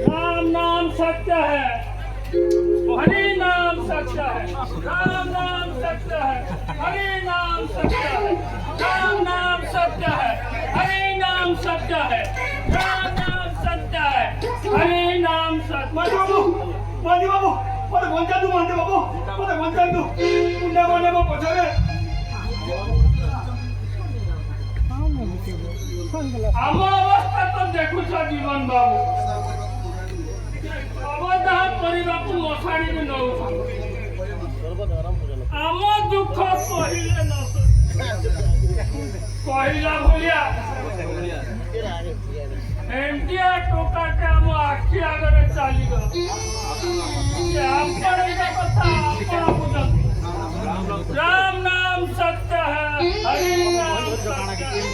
राम नाम सत्य है, हरि नाम सत्य है, राम नाम सत्य है, हरि नाम सत्य है, राम नाम सत्य है, हरि नाम सत्य है, राम नाम सत्य है, हरि नाम सत्य। मांझी बाबू मत बोलता तू मांझी बाबू मत बोलता तू कुंडा मारने को पछाड़े आम अवस्था तो देखु जीवन बाबू अवदाह करने को मशाणी भी नौ आम दुख कहले न कहला भलिया एमटीआ टोकाटे आम आखि आगे चली राम नाम सत्य है, हरि नाम सत्य है।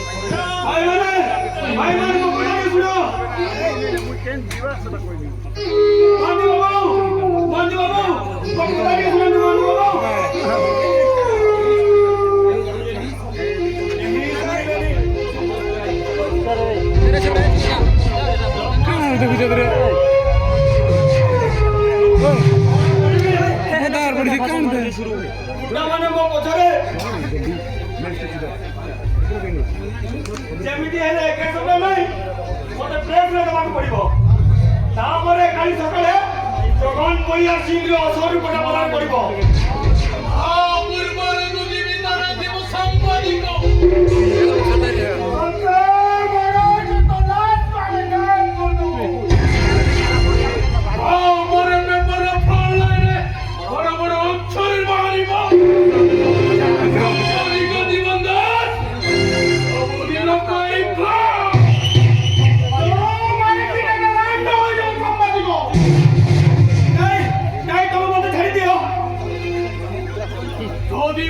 ଯେମିତି ହେଲେ କେତେବେଳେ ନାହିଁ ମୋତେ ପ୍ରେସରେ ଦେବାକୁ ପଡ଼ିବ। ତାପରେ କାଲି ସକାଳେ ଜଗନ ପରିବାର ସିଂହର ଅସରୁ ଗୋଟେ ପ୍ରଦାନ କରିବ। ପୂର୍ବରୁ ତୁ ଜୀବିତରେ ଥିବୁ ସାମ୍ବାଦିକ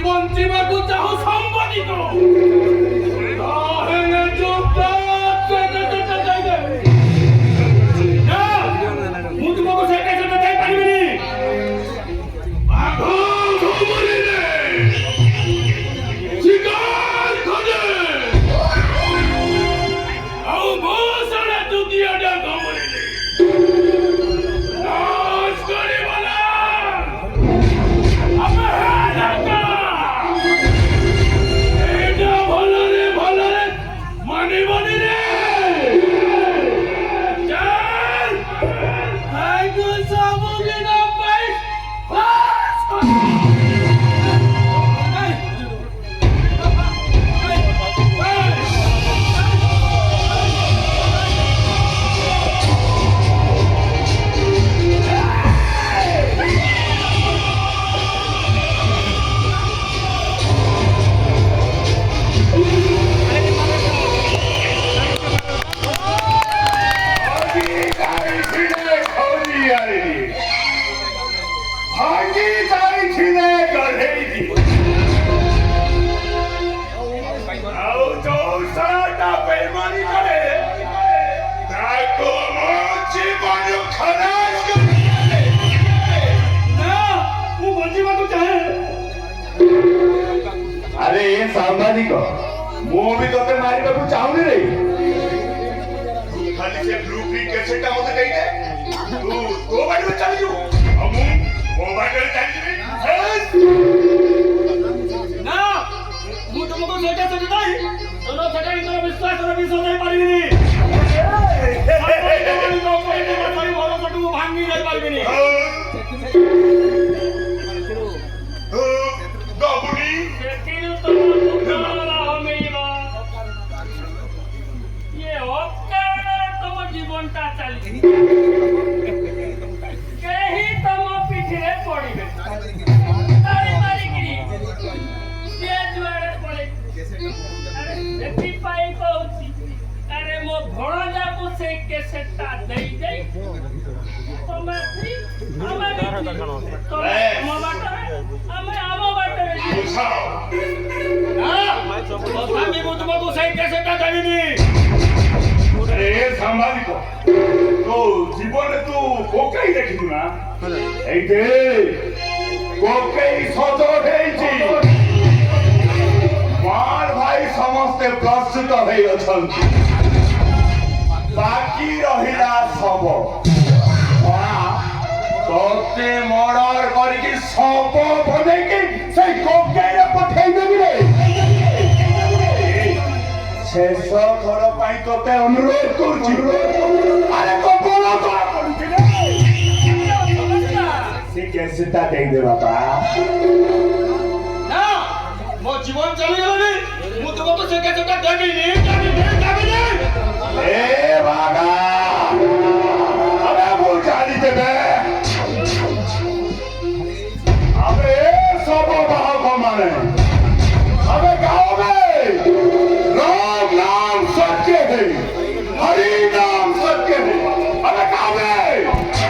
ବଞ୍ଚିବାକୁ ଚାହୁଁ ସାମ୍ବାଦିକ ମୁଁ ତୁମକୁ ସେଟା ଯାଇପାରିବିନି। ଆଉ ମୋ ସାରା ଦୁନିଆଟା ଗମରିଲେ Hola! ଆରେ ଏ ସାମ୍ବାଦିକ ମୁଁ ବି ତତେ ମାରିବାକୁ ଚାହୁଁନି ରେ ଖାଲି ସେ ବ୍ଲୁ ପ୍ରିଣ୍ଟ କ୍ୟାସେଟଟା ମତେ ଦେଇଦେ ତୁ ତୋ ବାଟରେ ଚାଲିଯିବୁ ଆଉ ମୁଁ ମୋ ବାଟରେ ଚାଲିଯିବି ନା ମୁଁ ତୁମକୁ ସେଇଟା ସେଠି ନାହିଁ ତୋର ସେଟା ଭିତରେ ବିଶ୍ୱାସର ବିଷ ଦେଇପାରିବିନି ଭରସାକୁ ଭାଙ୍ଗି ଯାଇପାରିବିନି ଦବୁନି ସେଥିରୁ ତମକୁ କଣ ଲାଭ ମିଳିବ? ଇଏ ଅକାରଣରେ ତମ ଜୀବନଟା ଚାଲିଛି। କେହି ତମ ପିଠିରେ ପଡ଼ିବେ ତାଳି ମାରିକିରି ସିଏ ଯୁଆଡ଼େ ପଳେଇ। ଆରେ ସେଥିପାଇଁ କହୁଛି ଆରେ ମୋ ଭଣଜାକୁ ସେଇ କେସେଟଟା ଦେଇଦେଇ ତମେ ଆମେ ତମେ ଆମ ବାଟରେ ଆମେ ଆମ ବାଟରେ ଯିବୁ। ତଥାପି ମୁଁ ତୁମକୁ ସେଇ କେସେଟଟା ଦେବିନି ଆରେ ଏ ସାମ୍ବାଦିକ ତୋ ଜୀବନରେ ତୁ କୋକେଇ ଦେଖିଛୁ ନା ଏଇଠି କୋକେଇ ସଜ ହେଇଛି ମାର ଭାଇ ସମସ୍ତେ ପ୍ରସ୍ତୁତ ହେଇ ଅଛନ୍ତି ବାକି ରହିଲା ଶବ ତତେ ମର୍ଡର କରିକି ଶବ ବନେଇକି ସେଇ କୋକେଇରେ ପଠେଇଦେବି ରେ ଶେଷ ଥର ପାଇଁ ତତେ ଅନୁରୋଧ କରୁଛି ଆରେ କପଳ ତୋର କରୁଛି ରେ ସେ କେସେଟା ଦେଇଦେ ବାପା ନା ମୋ ଜୀବନ ଚାଲିଗଲାଣି ମୁଁ ତୁମକୁ ସେ କେସେଟଟା ଦେବିନି ଏ ବାଗା अबे वो जानी दे बे अबे सब बाहर को मारे अबे गाँव में राम नाम सत्य है हरि नाम सत्य है अबे गाँव में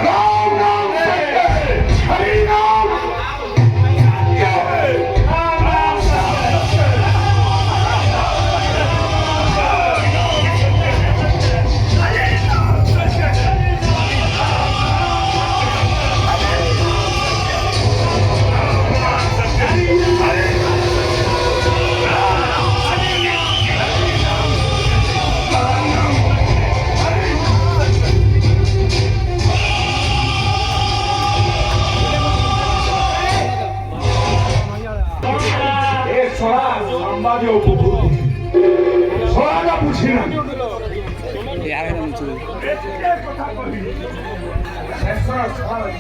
राम नाम सत्य है हरि नाम सत्य है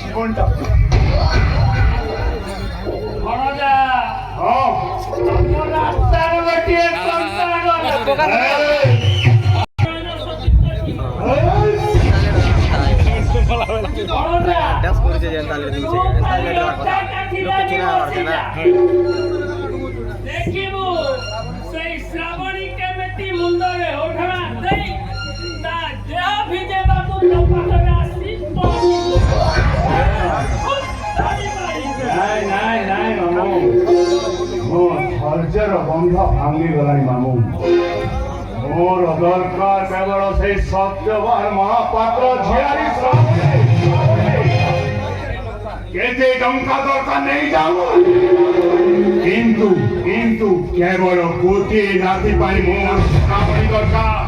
জীবনটা ভণজা ଆମ ରାସ୍ତାରେ ଗୋଟିଏ ଦେଖିବୁ ସେଇ ଶ୍ରାବଣୀ କେମିତି ମୁଣ୍ଡରେ ଓଢ଼ଣା ଦେଇ ତା ଦେହ ଭିଜେବାକୁ ତୋ ପାଖରେ ଆସି ନାଇଁ ନାଇଁ ନାଇଁ ମାମୁ ମୋ ଧୈର୍ଯ୍ୟର ବନ୍ଧ ଭାଙ୍ଗିଗଲାଣି ମାମୁ ମୋର ଦରକାର କେବଳ ସେଇ ସତ୍ୟବାନ ମହାପାତ୍ର ଝିଆରୀ କେତେ ଟଙ୍କା ଦରକାର ନେଇଯାଉ କିନ୍ତୁ କିନ୍ତୁ କେବଳ ଗୋଟିଏ ରାତି ପାଇଁ ମୋର ଶ୍ରାବଣୀ ଦରକାର